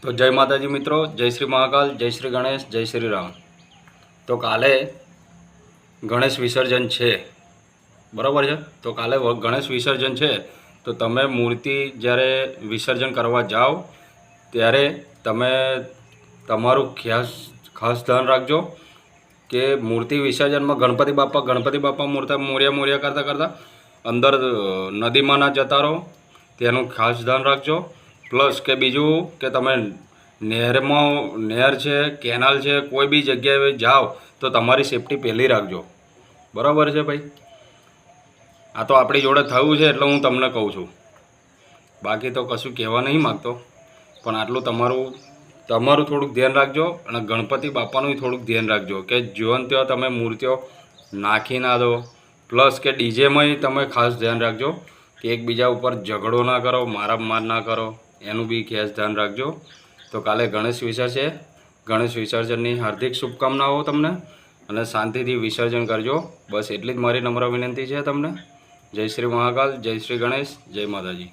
તો જય માતાજી મિત્રો, જય શ્રી મહાકાલ, જય શ્રી ગણેશ, જય શ્રી રામ। તો કાલે ગણેશ વિસર્જન છે, બરાબર છે। તો કાલે ગણેશ વિસર્જન છે, તો તમે મૂર્તિ જ્યારે વિસર્જન કરવા જાઓ ત્યારે તમે તમારું ખાસ ધ્યાન રાખજો કે મૂર્તિ વિસર્જનમાં ગણપતિ બાપા મોર્યા મોર્યા કરતાં કરતાં અંદર નદીમાં ના જતા રહો, તેનું ખાસ ધ્યાન રાખજો। પ્લસ કે બીજું કે તમે નહેર છે, કેનાલ છે, કોઈ બી જગ્યાએ જાઓ તો તમારી સેફટી પહેલી રાખજો, બરાબર છે ભાઈ। આ તો આપણી જોડે થયું છે એટલે હું તમને કહું છું, બાકી તો કશું કહેવા નહીં માગતો, પણ આટલું તમારું થોડુંક ધ્યાન રાખજો અને ગણપતિ બાપાનું થોડુંક ધ્યાન રાખજો કે જ્યાં ત્યાં તમે મૂર્તિઓ નાખી ના દો। પ્લસ કે ડીજેમાંય તમે ખાસ ધ્યાન રાખજો કે એકબીજા ઉપર ઝઘડો ના કરો, મારામાર ના કરો, એનું બી ખાસ ધ્યાન રાખજો। તો કાલે ગણેશ વિસર્જન છે, ગણેશ વિસર્જનની હાર્દિક શુભકામનાઓ તમને, અને શાંતિથી વિસર્જન કરજો, બસ એટલી જ મારી નમ્ર વિનંતી છે તમને। જય શ્રી મહાકાલ, જય શ્રી ગણેશ, જય માતાજી।